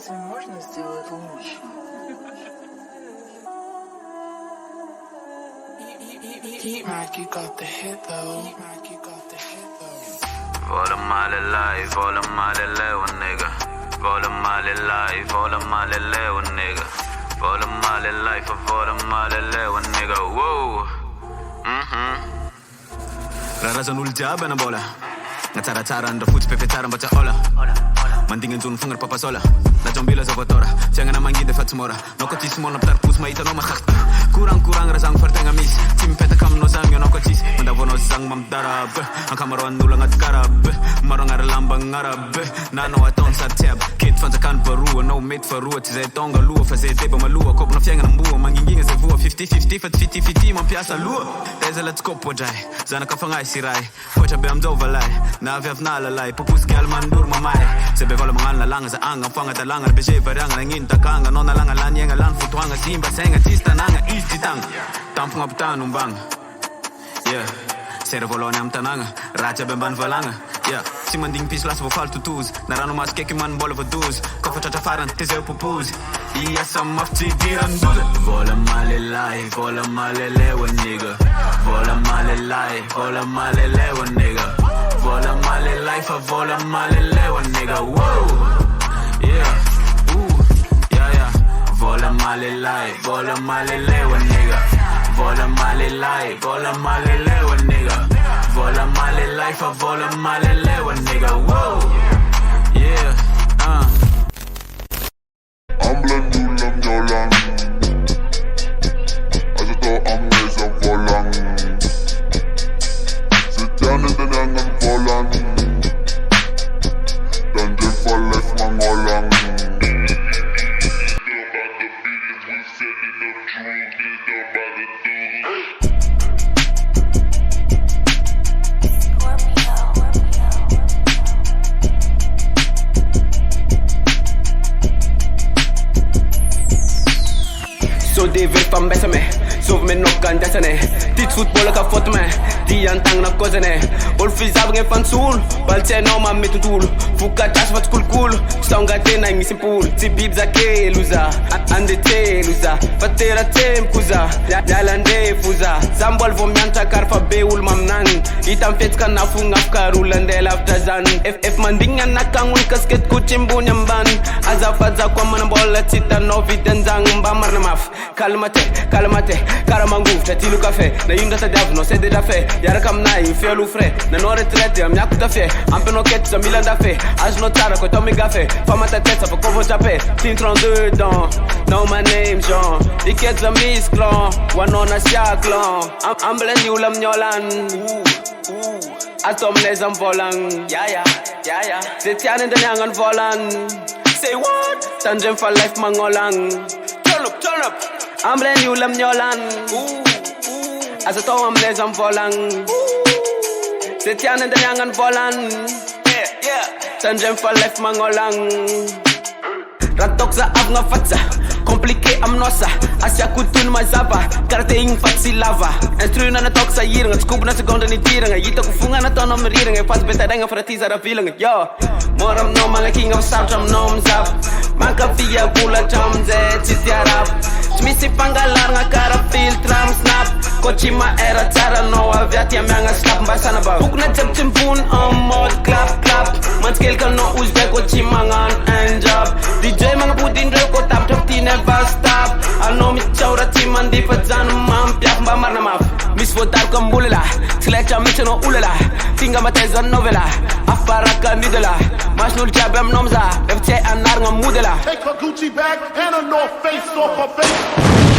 Разве можно сделать лучше? Mikey got the hit though. Vola male life, vola male lewa nigga. Vola male life, vola male lewa nigga. Vola male life, vola male lewa nigga. Whoa. Rarazan'olo jiaby ana mbola natsaratsara andra fotsy pepetsara mba tsy hola mandigny anjony fogna ry papasola najombila zavatora fiagnana mangidy efa tsy mora nao ko tsisy mona pitary-posy mahitanao masaka koragnokoragna raha zagny faritegna misy tsy mipetaka aminao zagny anao ko tsisy mandavonao zagny mamidarabe ankamaroan'olo agnaty karabe maro agnara lamba agnarabe nanao ataony sady tsy aby kety fanjakany baroa anao mety faroa tsy zay tonga aloha fa zay deba maloha kôpona fiagnana mboa mangingigna zay voa 50-50 fa tsy fity mampiasa aloha tezala tsy kôpo dray zanaka fagnahy sy ray fotra be amizao valay naviavina lalay poposiky almandoro mamay zay be vala magnano nalagna za agna fagnadalagna ry bege variagna nagnino takagna anao nalagna lany egna lany fotoagna simba saigna tsisy tanagna izy ty tagna tampogna ampitany ombagna yeah sera voalohany amy tanagna raha tsy aby ambany valagna yeah tsy mandigny pisy lasy voafaly totozy na ranomasy keky manimbola voadozy kofa tratra farany tezeo popozy iasa mafy tsy idirandoza vola male lay vola male lewa nigga vola male lay vola male lewa nigga vola male lay fa vola male lewa nigga whoa yeah yeah vola male lay vola male lewa nigga vola male lay vola male lewa nigga vola male lay fa vola male lewa nigga whoa yeah Amblen julam nyolang Asa to amnesa volang Setiana danangan volang Dungeon for life mangolang So de veç pambesame sov me nokkan desane tit football ka foto me di antang na kozane ol fizab nge fansul balce no ma metutul fuka tas vat kulkul stonga tena mi simpul ti bibza ke luza ande te luza fatera tem kuza yalande fuza zambol vom yanta karfa beul mamnang itam fet kan afunga karul ande laftazan ff mandinga nakangul kasket kuchimbu nyamban azafaza kwa manambola tita no videnzang mbamar na maf calmate karamangu tatilu café na yunda ta dav no c'est déjà fait yara kam na in fielu frais na no retraite am yakuta fait am peno ket sa milanda fait as no tara ko tomi gafe fama ta tête fa covo chapé tin 32 dans no my name Jean iket za miss clan one on a clan am blend you lam nyolan atom les am volang yeah c'est tiane de nyangan volan say what tangent for life mangolang turn up I'm blend you lam nyolan as a tom les am volang c'est tiane de nyangan volan yeah tangent for life mangolang ratok sa av nga fatsa compliqué am nossa asya kutun mazapa karte ing fatsi lava instruna na tok sa yiranga scoop na seconda ni tiranga yita ku funga na tono meriranga pas beta danga fratiza ra filanga yo moram no manga king of sound drum nom zap manka via bula jamze titiarap smisi pangalar nga kara filtram snap kochima era tara no aviati amanga slap mbasana ba bukna chapchimpun on mod clap man scale kan no uzbe kochima ngan and job DJ mga putin dre ko tap tap ti never stop ano mi chaura ti mandi fazan mam piaf mba marna maf mis votar kom bulela select am no ulala tinga mateza novela afara kandidela masnul chabam nomza fc anar nga mudela Take her Gucci bag and her North Face off her face